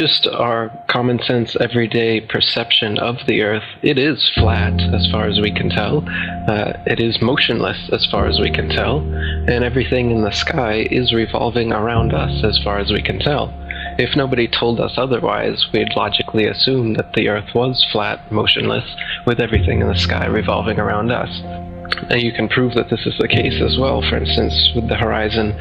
just our common sense, everyday perception of the Earth, it is flat as far as we can tell. It is motionless as far as we can tell. And everything in the sky is revolving around us as far as we can tell. If nobody told us otherwise, we'd logically assume that the Earth was flat, motionless, with everything in the sky revolving around us. And you can prove that this is the case as well, for instance, with the horizon.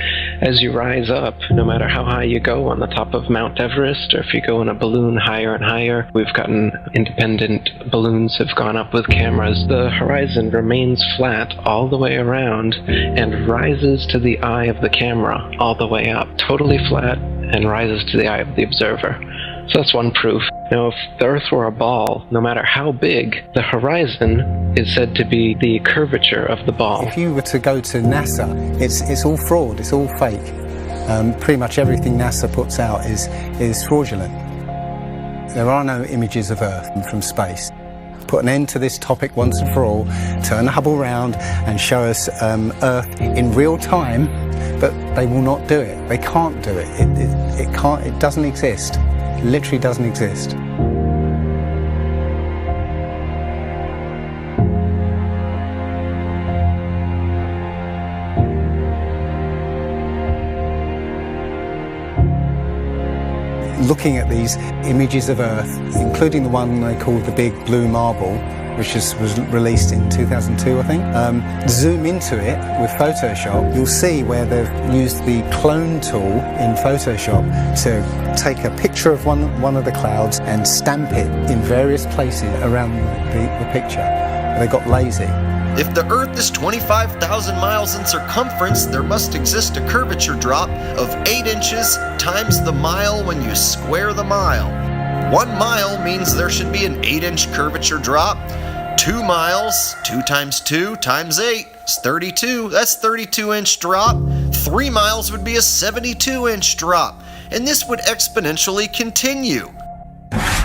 As you rise up, no matter how high you go on the top of Mount Everest, or if you go in a balloon higher and higher, we've gotten independent balloons have gone up with cameras, the horizon remains flat all the way around and rises to the eye of the camera all the way up, totally flat, and rises to the eye of the observer. So that's one proof. Now, if the Earth were a ball, no matter how big, the horizon is said to be the curvature of the ball. If you were to go to NASA, it's all fraud, it's all fake. Pretty much everything NASA puts out is fraudulent. There are no images of Earth from space. Put an end to this topic once and for all, turn the Hubble round and show us Earth in real time, but they will not do it. They can't do it. It doesn't exist. It literally doesn't exist. Looking at these images of Earth, including the one they call the Big Blue Marble, which was released in 2002, I think. Zoom into it with Photoshop, you'll see where they've used the clone tool in Photoshop to take a picture of one of the clouds and stamp it in various places around the picture. They got lazy. If the Earth is 25,000 miles in circumference, there must exist a curvature drop of 8 inches times the mile when you square the mile. 1 mile means there should be an 8-inch curvature drop. 2 miles, 2 times 2 times 8 is 32. That's 32-inch drop. 3 miles would be a 72-inch drop. And this would exponentially continue.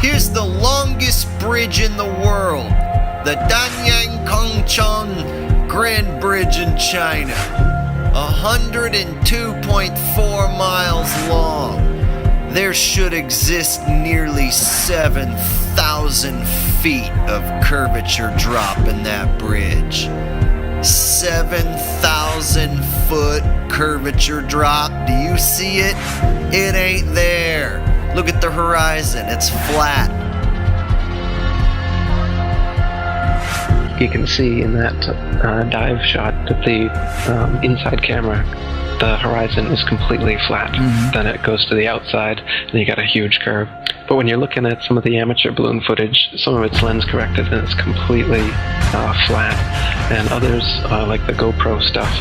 Here's the longest bridge in the world. The Danyang Kongchong Grand Bridge in China. 102.4 miles long. There should exist nearly 7,000 feet of curvature drop in that bridge. 7,000 foot curvature drop. Do you see it? It ain't there. Look at the horizon. It's flat. You can see in that dive shot that the inside camera, the horizon is completely flat. Then it goes to the outside, and you got a huge curve. But when you're looking at some of the amateur balloon footage, some of it's lens corrected and it's completely flat. And others, like the GoPro stuff,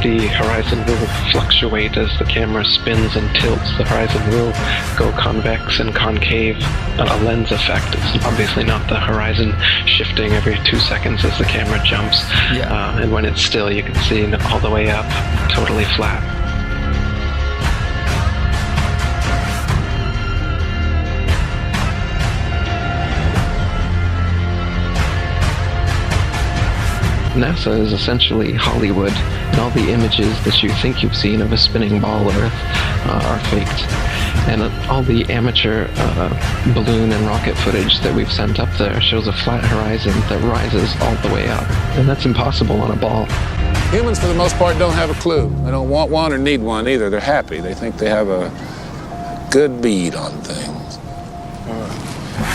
the horizon will fluctuate as the camera spins and tilts. The horizon will go convex and concave, a lens effect. It's obviously not the horizon shifting every 2 seconds as the camera jumps. And when it's still, you can see all the way up, totally flat. NASA is essentially Hollywood, and all the images that you think you've seen of a spinning ball Earth are faked. And all the amateur balloon and rocket footage that we've sent up there shows a flat horizon that rises all the way up. And that's impossible on a ball. Humans, for the most part, don't have a clue. They don't want one or need one either. They're happy. They think they have a good bead on things.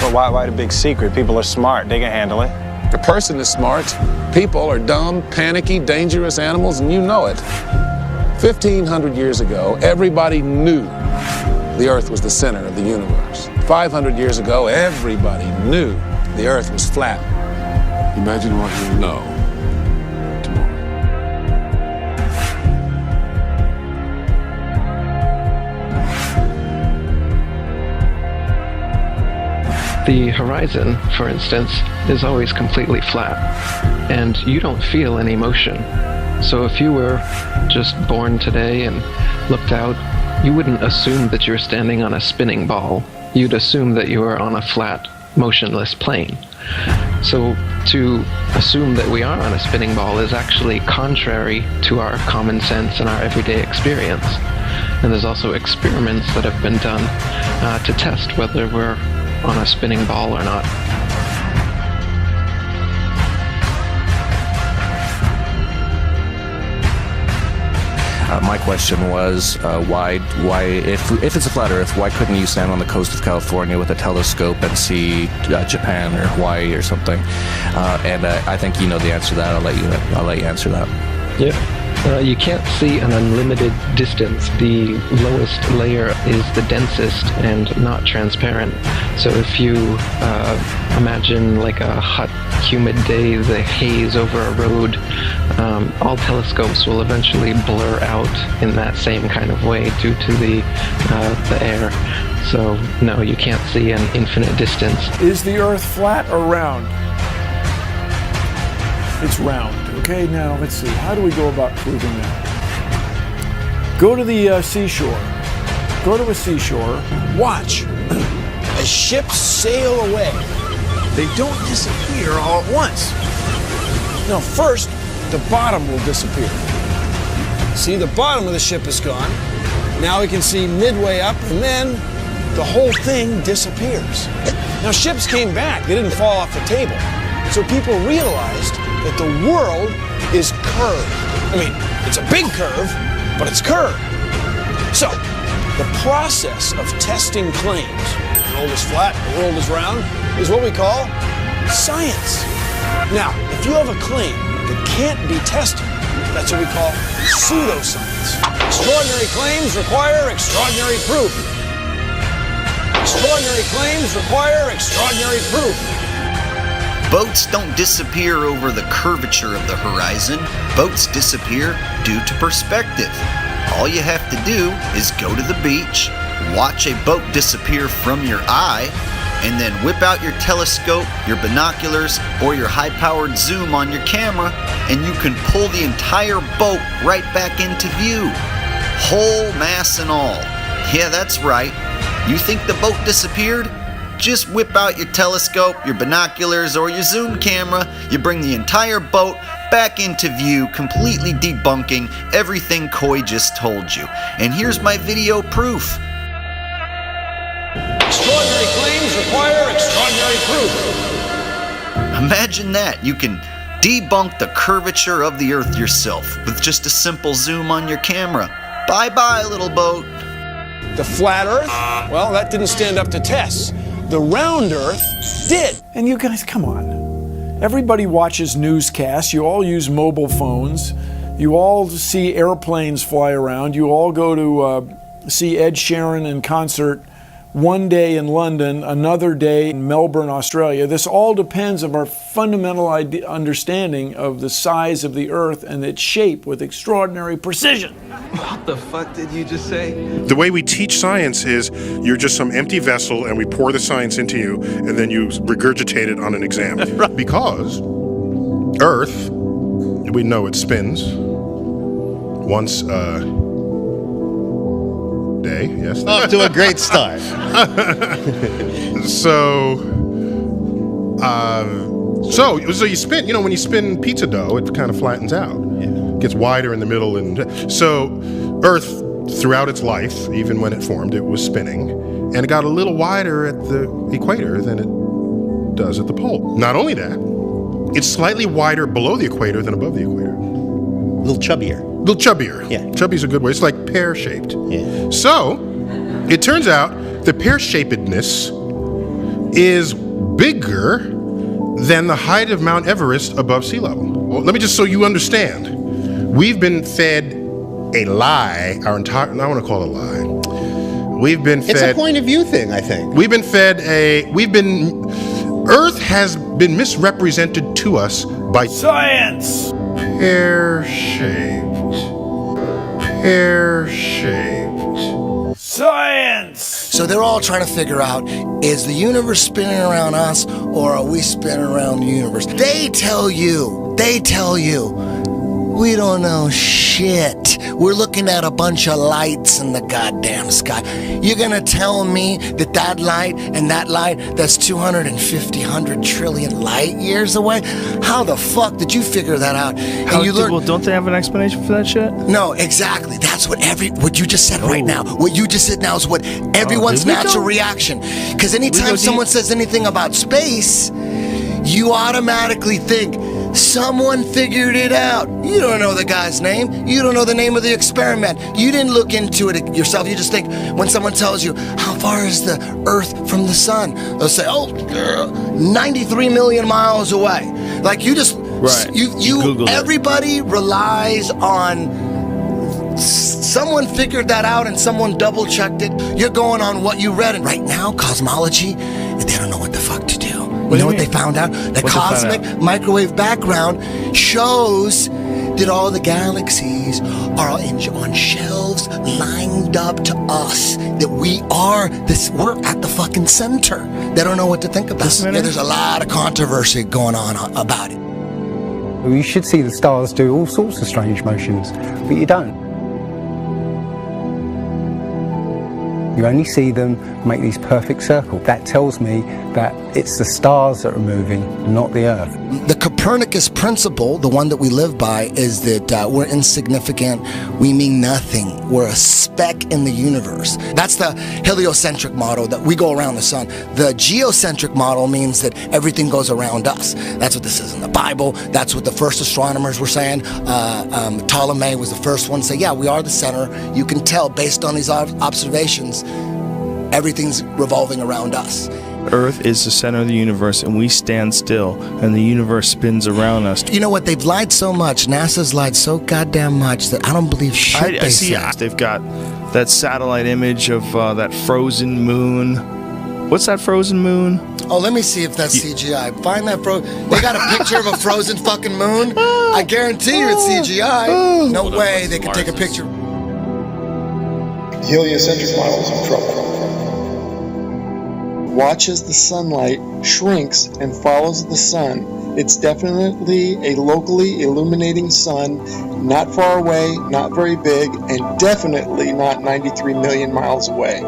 But why the big secret? People are smart. They can handle it. A person is smart. People are dumb, panicky, dangerous animals, and you know it. 1,500 years ago, everybody knew the Earth was the center of the universe. 500 years ago, everybody knew the Earth was flat. Imagine what you know tomorrow. The horizon, for instance, is always completely flat, and you don't feel any motion. So if you were just born today and looked out, you wouldn't assume that you're standing on a spinning ball. You'd assume that you were on a flat motionless plane. So to assume that we are on a spinning ball is actually contrary to our common sense and our everyday experience. And there's also experiments that have been done to test whether we're on a spinning ball or not. My question was, why, if it's a flat Earth, why couldn't you stand on the coast of California with a telescope and see Japan or Hawaii or something? And I think you know the answer to that. I'll let you answer that. Yeah. You can't see an unlimited distance. The lowest layer is the densest and not transparent. So if you imagine like a hot, humid day, the haze over a road, all telescopes will eventually blur out in that same kind of way due to the air. So no, you can't see an infinite distance. Is the Earth flat or round? It's round. Okay, now let's see. How do we go about proving that? Go to the seashore. Go to a seashore. Watch as ships sail away. They don't disappear all at once. No, first, the bottom will disappear. See, the bottom of the ship is gone. Now we can see midway up, and then the whole thing disappears. Now, ships came back. They didn't fall off the table. So people realized that the world is curved. I mean, it's a big curve, but it's curved. So, the process of testing claims, the world is flat, the world is round, is what we call science. Now, if you have a claim that can't be tested, that's what we call pseudoscience. Extraordinary claims require extraordinary proof. Extraordinary claims require extraordinary proof. Boats don't disappear over the curvature of the horizon. Boats disappear due to perspective. All you have to do is go to the beach, watch a boat disappear from your eye, and then whip out your telescope, your binoculars, or your high-powered zoom on your camera, and you can pull the entire boat right back into view. Whole mass and all. Yeah, that's right. You think the boat disappeared? Just whip out your telescope, your binoculars, or your zoom camera. You bring the entire boat back into view, completely debunking everything Coy just told you. And here's my video proof. Extraordinary claims require extraordinary proof. Imagine that. You can debunk the curvature of the Earth yourself with just a simple zoom on your camera. Bye-bye, little boat. The flat Earth? Well, that didn't stand up to tests. The round Earth did. And you guys, come on. Everybody watches newscasts. You all use mobile phones. You all see airplanes fly around. You all go to see Ed Sheeran in concert one day in London, another day in Melbourne, Australia. This all depends on our fundamental understanding of the size of the Earth and its shape with extraordinary precision. What the fuck did you just say? The way we teach science is you're just some empty vessel and we pour the science into you and then you regurgitate it on an exam. Right. Because Earth, we know it spins once day, yes. Off to a great start. So you spin, when you spin pizza dough, it kind of flattens out. Yeah. Gets wider in the middle. And so Earth, throughout its life, even when it formed, it was spinning. And it got a little wider at the equator than it does at the pole. Not only that, it's slightly wider below the equator than above the equator. A little chubbier. Yeah. Chubby's a good way. It's like pear-shaped. Yeah. So, it turns out the pear-shapedness is bigger than the height of Mount Everest above sea level. Well, let me just so you understand. We've been fed a lie our entire, I want to call it a lie. We've been fed. It's a point of view thing, I think. Earth has been misrepresented to us by science. Pear-shaped. Science! So they're all trying to figure out, is the universe spinning around us or are we spinning around the universe? They tell you We don't know shit. We're looking at a bunch of lights in the goddamn sky. You're gonna tell me that that light and that light that's 250, 100 trillion light years away? How the fuck did you figure that out? And you learn. Well, don't they have an explanation for that shit? No, exactly. That's what you just said right now. What you just said now is what everyone's natural reaction. Because anytime someone says anything about space, you automatically think someone figured it out. You don't know the guy's name. You don't know the name of the experiment. You didn't look into it yourself. You just think when someone tells you, how far is the Earth from the sun? They'll say, 93 million miles away. Like you just, everybody relies on someone figured that out and someone double checked it. You're going on what you read. And right now, cosmology, they don't know what the fuck to do. You know what they found out? The cosmic microwave background shows that all the galaxies are on shelves lined up to us. That we're at the fucking center. They don't know what to think about. Yeah, there's a lot of controversy going on about it. You should see the stars do all sorts of strange motions, but you don't. You only see them make these perfect circles. That tells me that it's the stars that are moving, not the Earth. The Copernicus principle, the one that we live by, is that we're insignificant, we mean nothing, we're a speck in the universe. That's the heliocentric model, that we go around the sun. The geocentric model means that everything goes around us. That's what this is in the Bible. That's what the first astronomers were saying. Ptolemy was the first one to say, yeah, we are the center. You can tell based on these observations, everything's revolving around us. Earth is the center of the universe, and we stand still, and the universe spins around us. You know what? They've lied so much. NASA's lied so goddamn much that I don't believe shit they say. They've got that satellite image of that frozen moon. What's that frozen moon? Oh, let me see if that's CGI. Find that They got a picture of a frozen fucking moon? I guarantee you it's CGI. No way they could take a picture. Heliocentric models in trouble. Watch as the sunlight shrinks and follows the sun. It's definitely a locally illuminating sun, not far away, not very big, and definitely not 93 million miles away.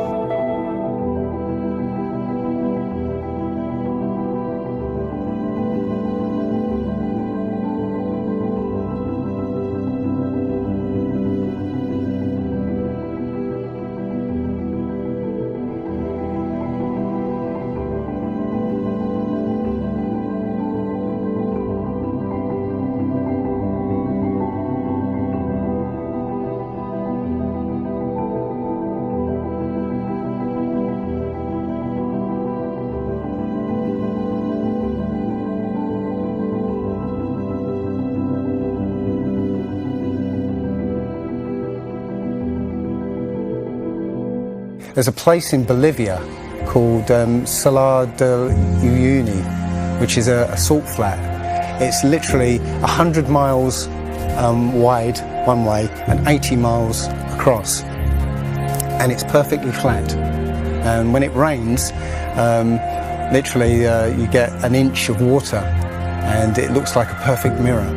There's a place in Bolivia called Salar de Uyuni, which is a salt flat. It's literally 100 miles wide one way and 80 miles across, and it's perfectly flat. And when it rains, literally you get an inch of water, and it looks like a perfect mirror.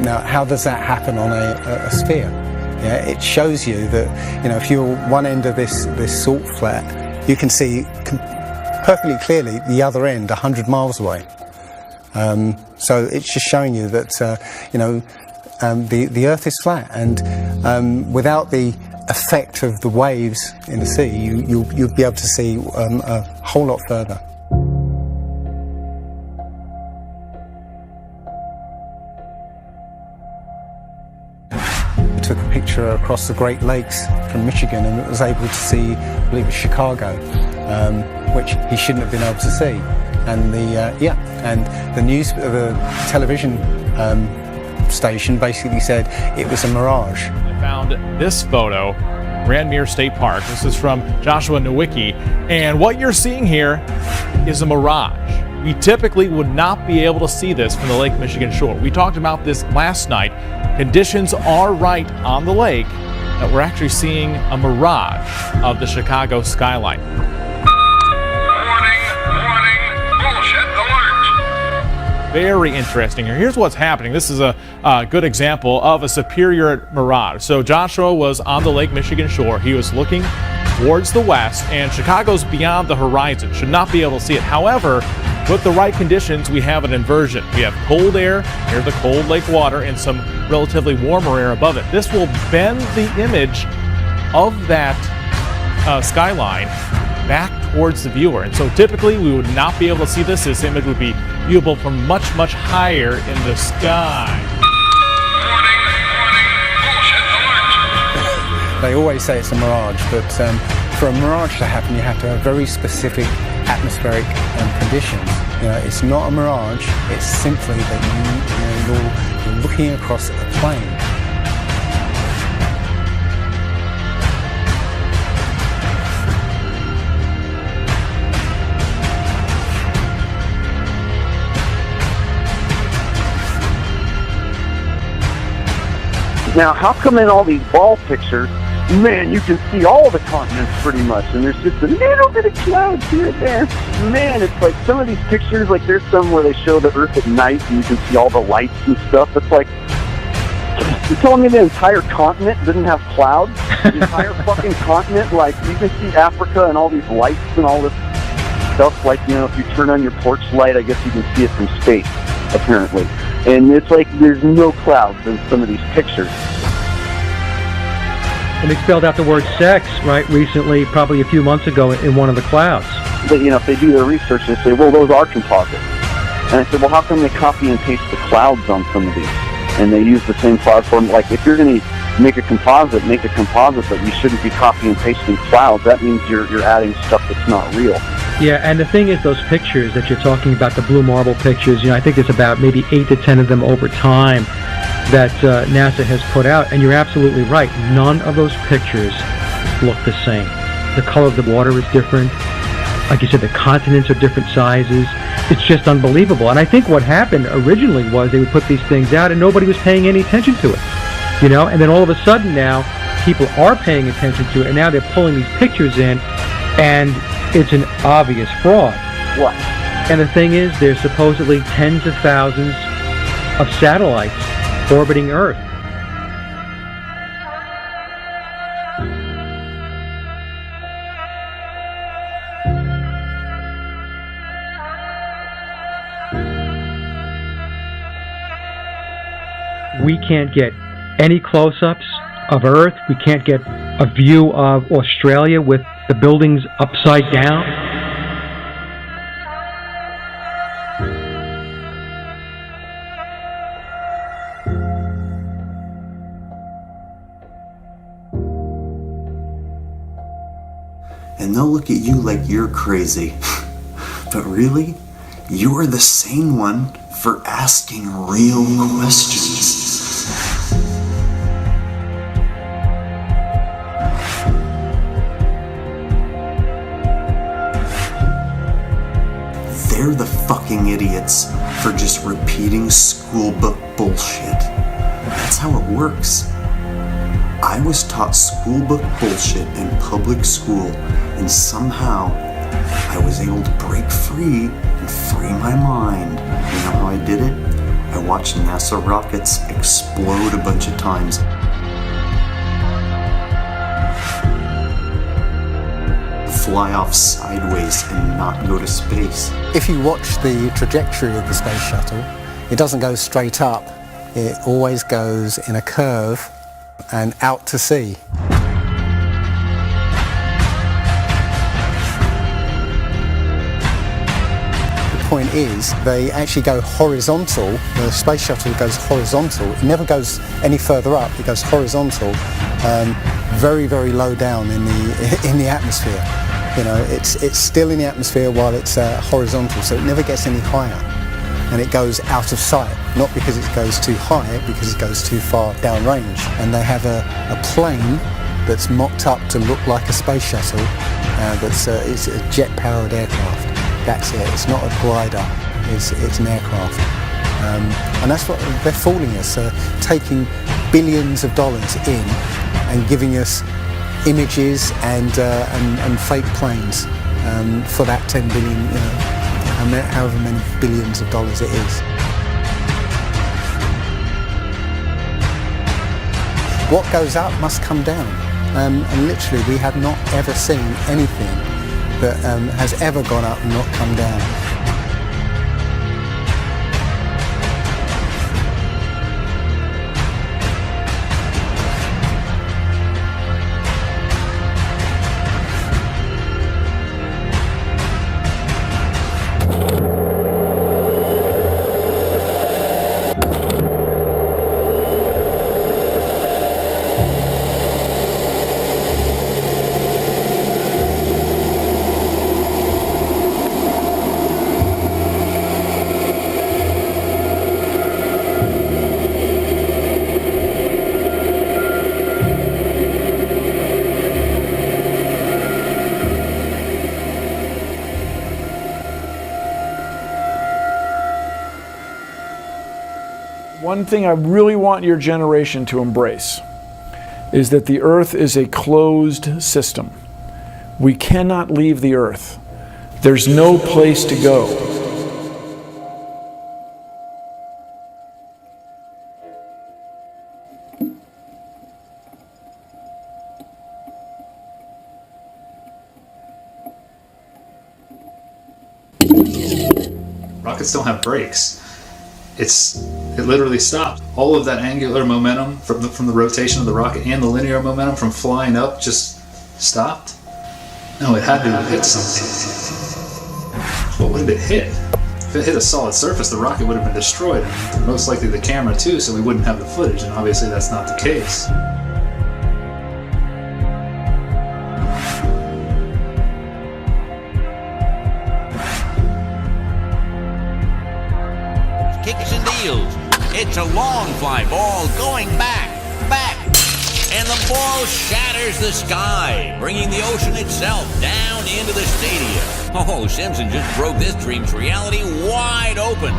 Now, how does that happen on a sphere? Yeah, it shows you that, you know, if you're one end of this salt flat, you can see perfectly clearly the other end 100 miles away. So it's just showing you that, the Earth is flat, and without the effect of the waves in the sea, you'll be able to see a whole lot further. Took a picture across the Great Lakes from Michigan and was able to see, I believe it was Chicago, which he shouldn't have been able to see. And the television station basically said it was a mirage. I found this photo, Randmere State Park. This is from Joshua Nowicki, and what you're seeing here is a mirage. We typically would not be able to see this from the Lake Michigan shore. We talked about this last night. Conditions are right on the lake that we're actually seeing a mirage of the Chicago skyline. Warning, bullshit alert. very interesting here. Here's what's happening. This is a good example of a superior mirage. So Joshua was on the Lake Michigan shore. He was looking towards the west, and Chicago's beyond the horizon. Should not be able to see it. However, with the right conditions, we have an inversion. We have cold air near the cold lake water and some relatively warmer air above it. This will bend the image of that skyline back towards the viewer. And so typically we would not be able to see this. This image would be viewable from much, much higher in the sky. They always say it's a mirage, but for a mirage to happen, you have to have very specific atmospheric conditions. It's not a mirage. It's simply that you're looking across a plane. Now, how come in all these ball pictures, man, you can see all the continents pretty much, and there's just a little bit of clouds here and there. Man, it's like some of these pictures, like there's some where they show the Earth at night and you can see all the lights and stuff. It's like, you're telling me the entire continent didn't have clouds? The entire fucking continent, like you can see Africa and all these lights and all this stuff. Like, if you turn on your porch light, I guess you can see it from space, apparently. And it's like there's no clouds in some of these pictures. And they spelled out the word sex, right, recently, probably a few months ago in one of the clouds. But, if they do their research, they say, well, those are composites. And I said, well, how come they copy and paste the clouds on some of these? And they use the same cloud form. Like, if you're going to make a composite, but you shouldn't be copying and pasting clouds. That means you're adding stuff that's not real. Yeah, and the thing is, those pictures that you're talking about, the blue marble pictures, I think there's about maybe 8 to 10 of them over time that NASA has put out, and you're absolutely right. None of those pictures look the same. The color of the water is different. Like you said, the continents are different sizes. It's just unbelievable. And I think what happened originally was they would put these things out and nobody was paying any attention to it. And then all of a sudden now, people are paying attention to it, and now they're pulling these pictures in, and it's an obvious fraud. What? And the thing is, there's supposedly tens of thousands of satellites orbiting Earth. We can't get any close-ups of Earth. We can't get a view of Australia with the buildings upside down. And they'll look at you like you're crazy. But really, you're the sane one for asking real questions. They're the fucking idiots for just repeating school book bullshit. That's how it works. I was taught school book bullshit in public school, and somehow I was able to break free and free my mind. You know how I did it? I watched NASA rockets explode a bunch of times. Fly off sideways and not go to space. If you watch the trajectory of the space shuttle, it doesn't go straight up. It always goes in a curve and out to sea. The point is, they actually go horizontal. The space shuttle goes horizontal. It never goes any further up. It goes horizontal, very, very low down in the atmosphere. It's still in the atmosphere while it's horizontal, so it never gets any higher. And it goes out of sight, not because it goes too high, because it goes too far downrange. And they have a plane that's mocked up to look like a space shuttle. It's a jet-powered aircraft. That's it. It's not a glider. It's an aircraft. And that's what they're fooling us, taking billions of dollars in and giving us images and fake planes for that 10 billion. however many billions of dollars it is. What goes up must come down. And literally, we have not ever seen anything that has ever gone up and not come down. One thing I really want your generation to embrace is that the Earth is a closed system. We cannot leave the Earth. There's no place to go. Rockets don't have brakes. It literally stopped. All of that angular momentum from the rotation of the rocket and the linear momentum from flying up just stopped. No, it had to have hit something. What would it hit? If it hit a solid surface, the rocket would have been destroyed, and most likely the camera too, so we wouldn't have the footage, and obviously that's not the case. Kicks and deals. It's a long fly ball going back, and the ball shatters the sky, bringing the ocean itself down into the stadium. Oh, Simpson just broke this dream's reality wide open.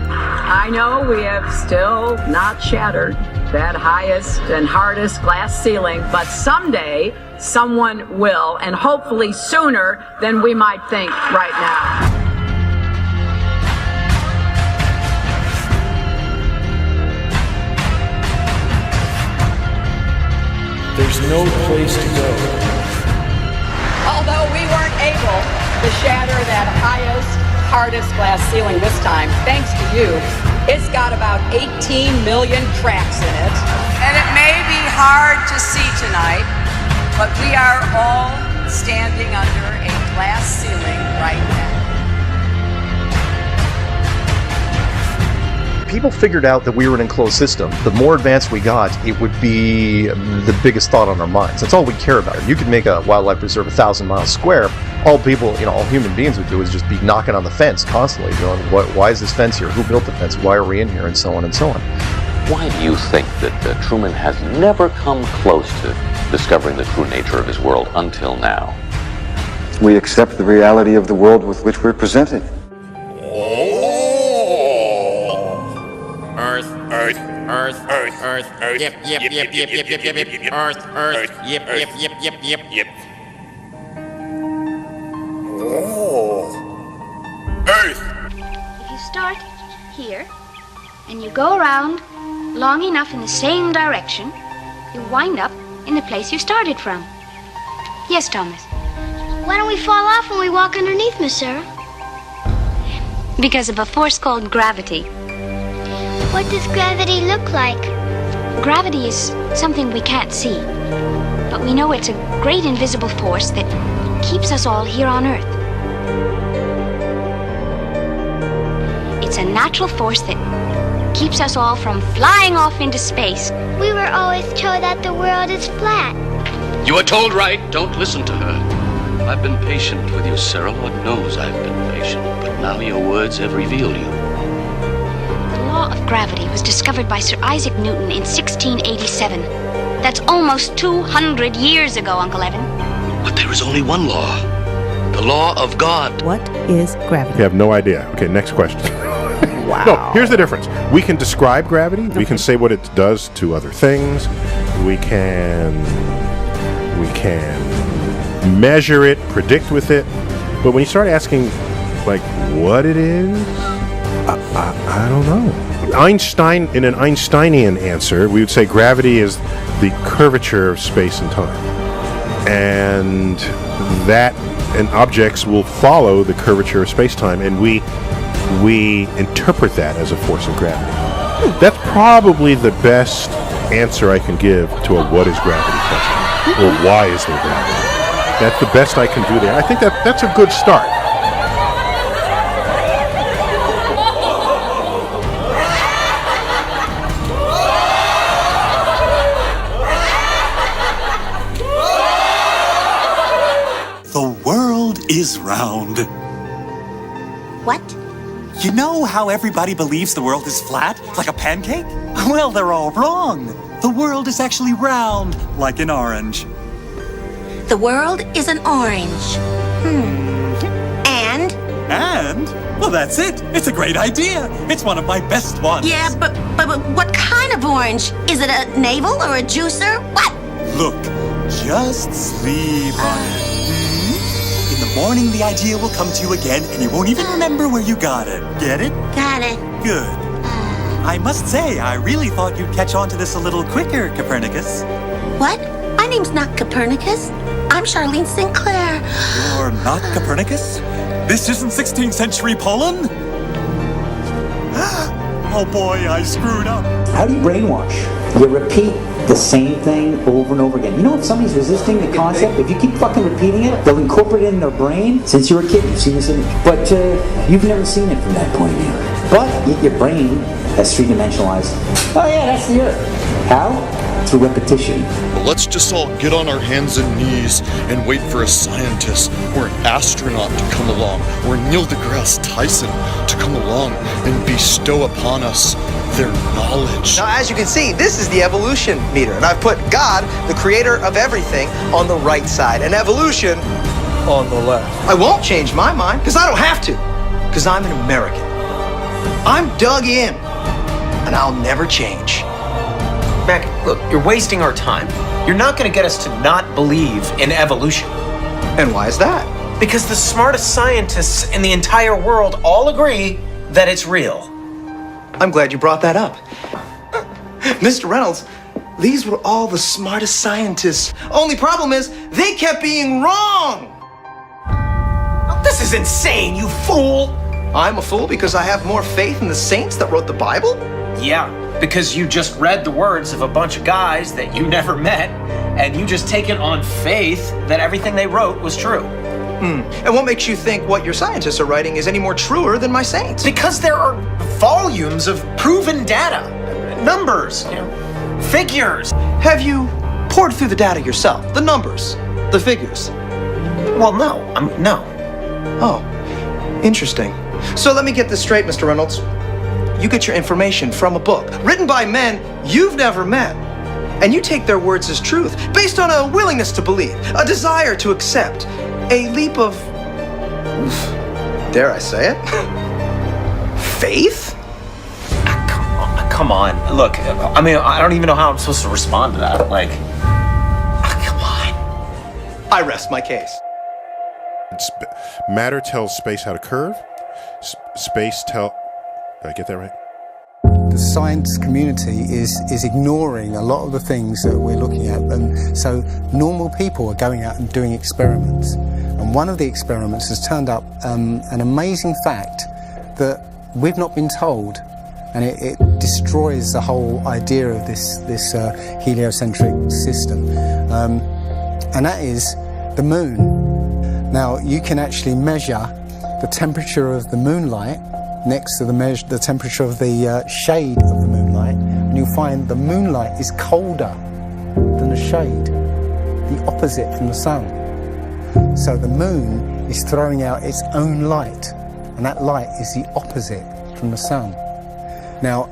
I know we have still not shattered that highest and hardest glass ceiling, but someday someone will, and hopefully sooner than we might think right now. There's no place to go. Although we weren't able to shatter that highest, hardest glass ceiling this time, thanks to you, it's got about 18 million cracks in it. And it may be hard to see tonight, but we are all standing under a glass ceiling right now. People figured out that we were an enclosed system. The more advanced we got, it would be the biggest thought on our minds. That's all we care about. You could make a wildlife preserve 1,000 miles square. All people, all human beings would do is just be knocking on the fence constantly, going, why is this fence here? Who built the fence? Why are we in here? And so on and so on. Why do you think that Truman has never come close to discovering the true nature of his world until now? We accept the reality of the world with which we're presented. Earth, yep, Earth, yep. Oh. Earth! If you start here, and you go around long enough in the same direction, you wind up in the place you started from. Yes, Thomas? Why don't we fall off when we walk underneath, Miss Sarah? Because of a force called gravity. What does gravity look like? Gravity is something we can't see, but we know it's a great invisible force that keeps us all here on Earth. It's a natural force that keeps us all from flying off into space. We were always told that the world is flat. You are told right. Don't listen to her. I've been patient with you, Sarah. Lord knows I've been patient, but now your words have revealed you. The law of gravity was discovered by Sir Isaac Newton in 1687. That's almost 200 years ago, Uncle Evan. But there is only one law. The law of God. What is gravity? You have no idea. Okay, next question. Wow. No, here's the difference. We can describe gravity. Okay. We can say what it does to other things. We can measure it, predict with it. But when you start asking, like, what it is, I don't know. Einstein, in an Einsteinian answer, we would say gravity is the curvature of space and time. And objects will follow the curvature of space-time, and we interpret that as a force of gravity. That's probably the best answer I can give to a what is gravity question, or why is there gravity. That's the best I can do there. I think that's a good start. The world is round. What? You know how everybody believes the world is flat, like a pancake? Well, they're all wrong. The world is actually round, like an orange. The world is an orange. And? And? Well, that's it. It's a great idea. It's one of my best ones. Yeah, but what kind of orange? Is it a navel or a juicer? What? Look, just sleep on it. In the morning, the idea will come to you again, and you won't even remember where you got it. Get it? Got it. Good. I must say, I really thought you'd catch on to this a little quicker, Copernicus. What? My name's not Copernicus. I'm Charlene Sinclair. You're not Copernicus? This isn't 16th century Poland? Oh boy, I screwed up. How do you brainwash? You repeat the same thing over and over again. You know, if somebody's resisting the concept, if you keep fucking repeating it, they'll incorporate it in their brain. Since you were a kid, you've seen this image. But you've never seen it from that point of view. But your brain has three-dimensionalized. Oh yeah, that's the Earth. How? Through repetition. Let's just all get on our hands and knees and wait for a scientist or an astronaut to come along, or Neil deGrasse Tyson to come along and bestow upon us their knowledge. Now, as you can see, this is the evolution meter, and I've put God, the creator of everything, on the right side, and evolution on the left. I won't change my mind, because I don't have to, because I'm an American. I'm dug in, and I'll never change. Mac, look, you're wasting our time. You're not going to get us to not believe in evolution. And why is that? Because the smartest scientists in the entire world all agree that it's real. I'm glad you brought that up. Mr. Reynolds, these were all the smartest scientists. Only problem is, they kept being wrong! This is insane, you fool! I'm a fool because I have more faith in the saints that wrote the Bible? Yeah, because you just read the words of a bunch of guys that you never met, and you just take it on faith that everything they wrote was true. And what makes you think what your scientists are writing is any more truer than my saints? Because there are volumes of proven data, numbers, figures. Have you poured through the data yourself? The numbers, the figures? Well, no. No. Oh, interesting. So let me get this straight, Mr. Reynolds. You get your information from a book written by men you've never met, and you take their words as truth based on a willingness to believe, a desire to accept, a leap of, dare I say it, faith? Come on. Look, I mean, I don't even know how I'm supposed to respond to that. Like, come on. I rest my case. Matter tells space how to curve. Space tell... Did I get that right? The science community is ignoring a lot of the things that we're looking at, and so normal people are going out and doing experiments. And one of the experiments has turned up an amazing fact that we've not been told, and it destroys the whole idea of this heliocentric system, and that is the moon. Now, you can actually measure the temperature of the moonlight next to the temperature of the shade of the moonlight, and you'll find the moonlight is colder than the shade, the opposite from the sun. So the moon is throwing out its own light, and that light is the opposite from the sun. Now,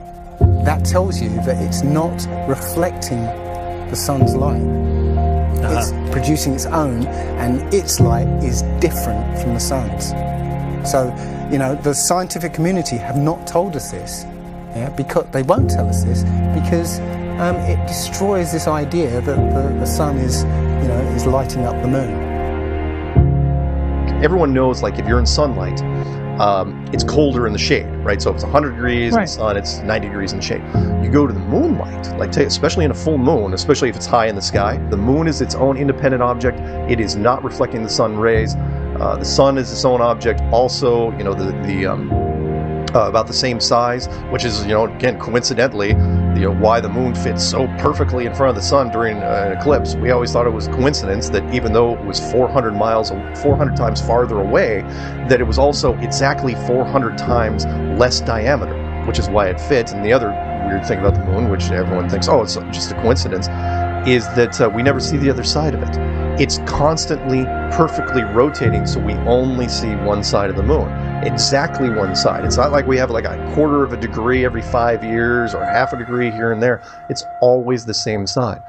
that tells you that it's not reflecting the sun's light. It's producing its own, and its light is different from the sun's. So, you know, the scientific community have not told us this, because they won't tell us this, because it destroys this idea that the sun is lighting up the moon. everyone knows, like, if you're in sunlight, it's colder in the shade, right? So if it's 100 degrees in the sun, it's 90 degrees in the shade. You go to the moonlight, like especially in a full moon, especially if it's high in the sky, the moon is its own independent object. It is not reflecting the sun rays. The sun is its own object. Also, you know, about the same size, which is, you know, again, coincidentally, you know, why the moon fits so perfectly in front of the sun during an eclipse. We always thought it was coincidence that even though it was 400 times farther away, that it was also exactly 400 times less diameter, which is why it fits. And the other weird thing about the moon, which everyone thinks, oh, it's just a coincidence, is that we never see the other side of it. It's constantly perfectly rotating, so we only see one side of the moon. Exactly one side. It's not like we have like a quarter of a degree every 5 years or half a degree here and there. It's always the same side.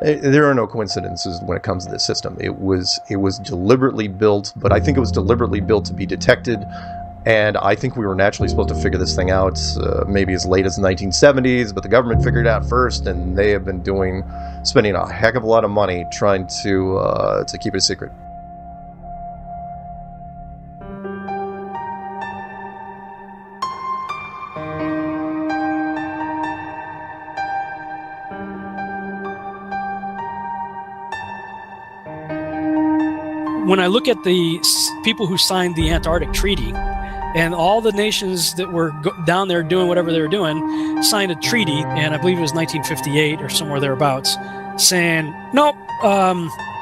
There are no coincidences when it comes to this system. It was deliberately built, but I think it was deliberately built to be detected. And I think we were naturally supposed to figure this thing out maybe as late as the 1970s, but the government figured it out first, and they have been spending a heck of a lot of money trying to keep it a secret. When I look at the people who signed the Antarctic Treaty, and all the nations that were down there doing whatever they were doing signed a treaty, and I believe it was 1958 or somewhere thereabouts, saying, nope,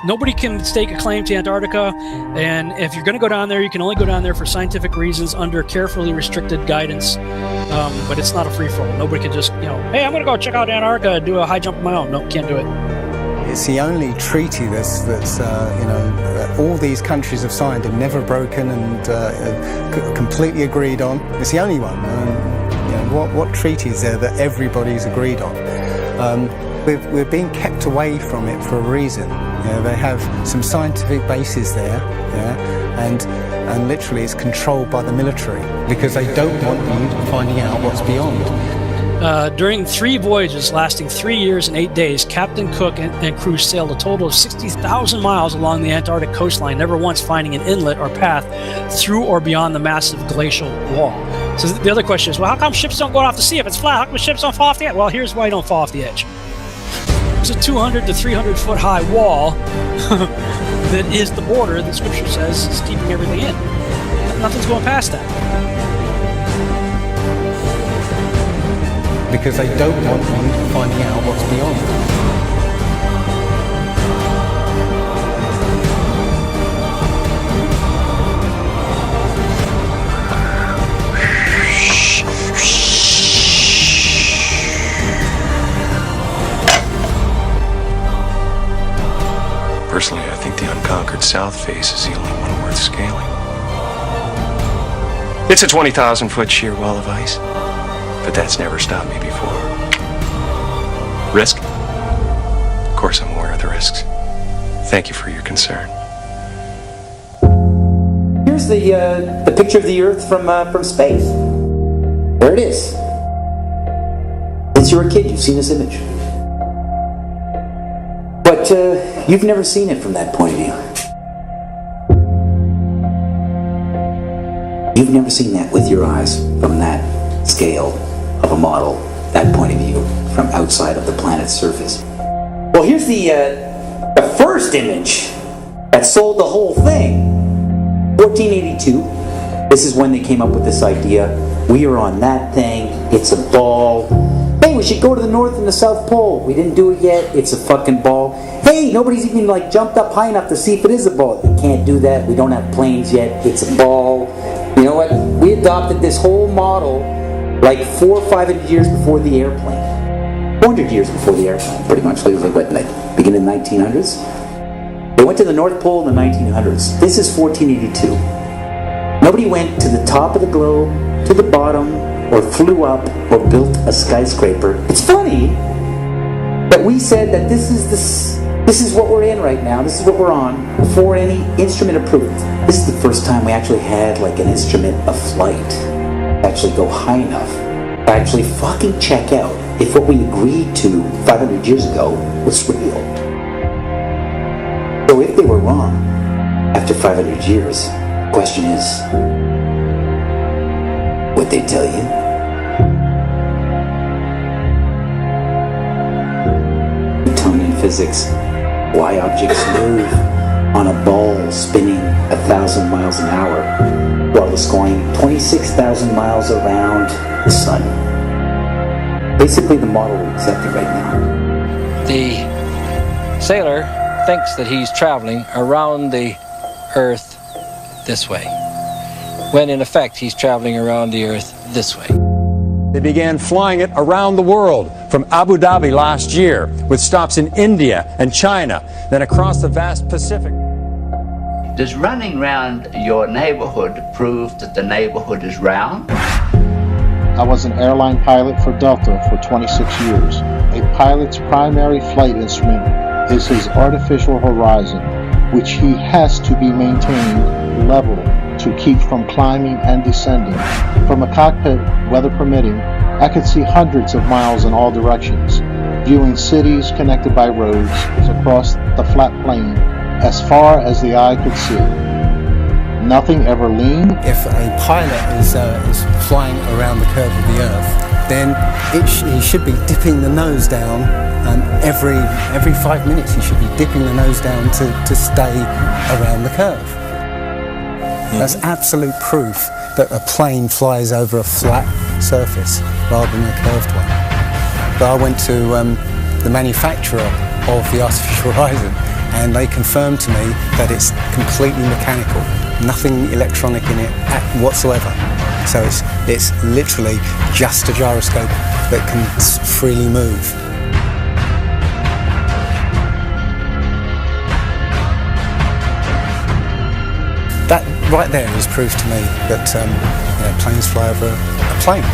nobody can stake a claim to Antarctica, and if you're going to go down there, you can only go down there for scientific reasons under carefully restricted guidance, but it's not a free-for-all. Nobody can just, hey, I'm going to go check out Antarctica and do a high jump of my own. No, can't do it. It's the only treaty that's all these countries have signed and never broken and completely agreed on. It's the only one. What treaty is there that everybody's agreed on? We're being kept away from it for a reason. They have some scientific bases there, and literally it's controlled by the military because they don't want you finding out what's beyond. During 3 voyages lasting 3 years and 8 days, Captain Cook and crew sailed a total of 60,000 miles along the Antarctic coastline, never once finding an inlet or path through or beyond the massive glacial wall. So the other question is, well, how come ships don't go off the sea if it's flat? How come ships don't fall off the edge? Well, here's why you don't fall off the edge. There's a 200 to 300 foot high wall that is the border that Scripture says is keeping everything in. Nothing's going past that. Because they don't want you finding out what's beyond. Personally, I think the unconquered south face is the only one worth scaling. It's a 20,000 foot sheer wall of ice. But that's never stopped me before. Risk? Of course I'm aware of the risks. Thank you for your concern. Here's the picture of the Earth from space. There it is. Since you were a kid, you've seen this image. But you've never seen it from that point of view. You've never seen that with your eyes from that scale of a model, that point of view, from outside of the planet's surface. Well, here's the first image that sold the whole thing. 1482. This is when they came up with this idea. We are on that thing. It's a ball. Hey, we should go to the North and the South Pole. We didn't do it yet. It's a fucking ball. Hey, nobody's even jumped up high enough to see if it is a ball. You can't do that. We don't have planes yet. It's a ball. You know what? We adopted this whole model like 400 or 500 years before the airplane. 400 years before the airplane, pretty much. It was beginning of the 1900s. They went to the North Pole in the 1900s. This is 1482. Nobody went to the top of the globe, to the bottom, or flew up, or built a skyscraper. It's funny that we said that this is what we're in right now. This is what we're on before any instrument approved. This is the first time we actually had an instrument of flight. Actually go high enough to actually fucking check out if what we agreed to 500 years ago was real. So if they were wrong after 500 years, Question is, what they tell you? Newtonian physics. Why objects move on a ball spinning 1,000 miles an hour while it's going 26,000 miles around the sun. Basically the model we're accepting right now. The sailor thinks that he's traveling around the Earth this way, when in effect he's traveling around the Earth this way. They began flying it around the world, from Abu Dhabi last year, with stops in India and China, then across the vast Pacific. Does running round your neighborhood prove that the neighborhood is round? I was an airline pilot for Delta for 26 years. A pilot's primary flight instrument is his artificial horizon, which he has to be maintained level to keep from climbing and descending. From a cockpit, weather permitting, I could see hundreds of miles in all directions, viewing cities connected by roads across the flat plain as far as the eye could see. Nothing ever leaned. If a pilot is flying around the curve of the Earth, then he should be dipping the nose down every 5 minutes. He should be dipping the nose down to stay around the curve. That's absolute proof that a plane flies over a flat surface rather than a curved one. But I went to the manufacturer of the artificial horizon, and they confirmed to me that it's completely mechanical, nothing electronic in it whatsoever. So it's literally just a gyroscope that can freely move. That right there is proof to me that planes fly over a plane.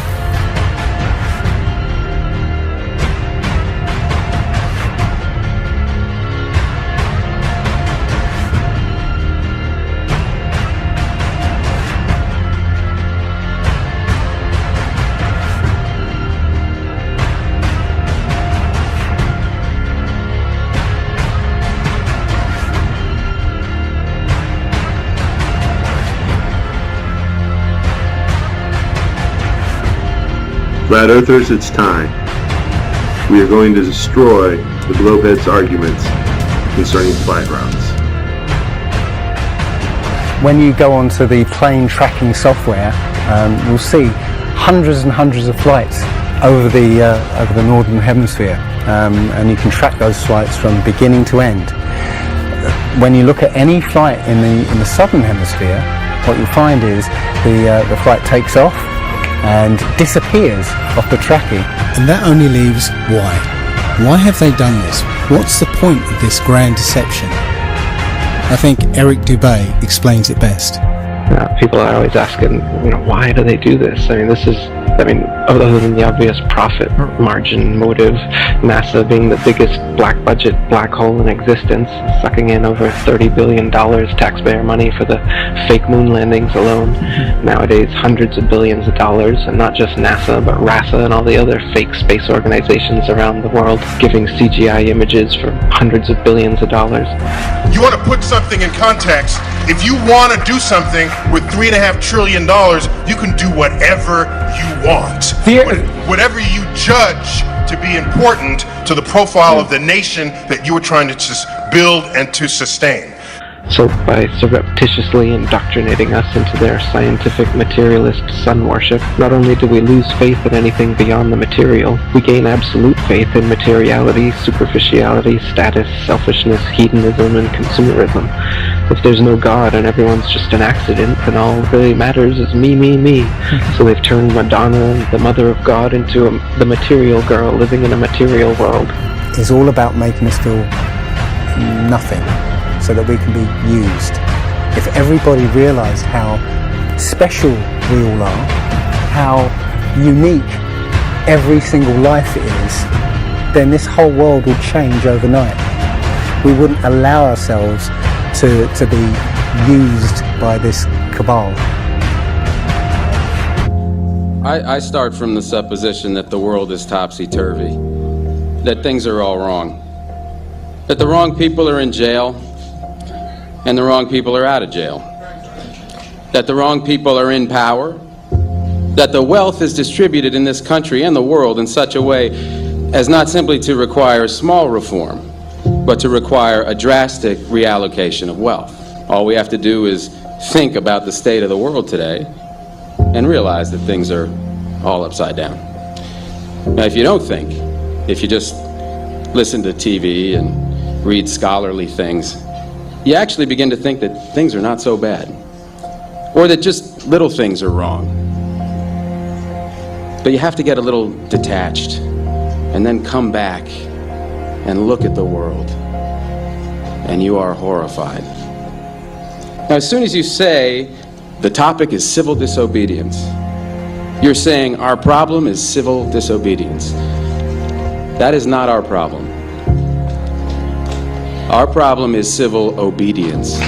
Flat Earthers, it's time. We are going to destroy the globeheads' arguments concerning flight routes. When you go onto the plane tracking software, you'll see hundreds and hundreds of flights over the northern hemisphere, and you can track those flights from beginning to end. When you look at any flight in the southern hemisphere, what you'll find is the flight takes off and disappears off the tracking. And that only leaves why. Why have they done this? What's the point of this grand deception? I think Eric Dubay explains it best. People are always asking, why do they do this? Other than the obvious profit margin motive, NASA being the biggest black budget black hole in existence, sucking in over $30 billion taxpayer money for the fake moon landings alone. Nowadays, hundreds of billions of dollars, and not just NASA, but RASA and all the other fake space organizations around the world, giving CGI images for hundreds of billions of dollars. You want to put something in context. If you want to do something with $3.5 trillion, you can do whatever you want. Whatever you judge to be important to the profile of the nation that you are trying to build and to sustain. So by surreptitiously indoctrinating us into their scientific materialist sun worship, not only do we lose faith in anything beyond the material, we gain absolute faith in materiality, superficiality, status, selfishness, hedonism, and consumerism. If there's no God and everyone's just an accident, then all that really matters is me, me, me. So they've turned Madonna, the mother of God, into the material girl living in a material world. It's all about making us feel nothing, so that we can be used. If everybody realised how special we all are, how unique every single life is, then this whole world would change overnight. We wouldn't allow ourselves to be used by this cabal. I start from the supposition that the world is topsy-turvy, that things are all wrong, that the wrong people are in jail, and the wrong people are out of jail. that the wrong people are in power, that the wealth is distributed in this country and the world in such a way as not simply to require small reform, but to require a drastic reallocation of wealth. All we have to do is think about the state of the world today and realize that things are all upside down. Now, if you don't think, if you just listen to TV and read scholarly things, you actually begin to think that things are not so bad, or that just little things are wrong. But you have to get a little detached and then come back and look at the world, and you are horrified. Now, as soon as you say the topic is civil disobedience, you're saying our problem is civil disobedience. That is not our problem. Our problem is civil obedience.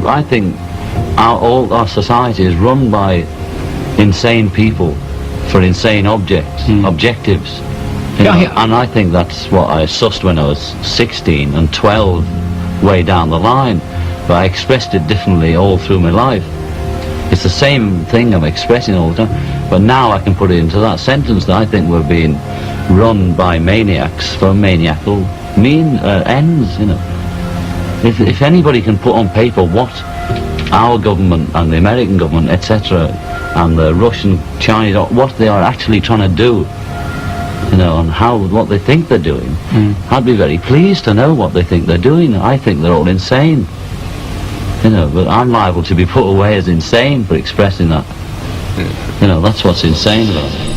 I think all our society is run by insane people for insane objectives. You know, and I think that's what I sussed when I was 16 and 12 way down the line, but I expressed it differently all through my life. It's the same thing I'm expressing all the time, but now I can put it into that sentence that I think we're being run by maniacs for maniacal ends, you know. If anybody can put on paper what our government and the American government, etc., and the Russian, Chinese, what they are actually trying to do, you know, and what they think they're doing, I'd be very pleased to know what they think they're doing. I think they're all insane, you know, but I'm liable to be put away as insane for expressing that. You know, that's what's insane about it.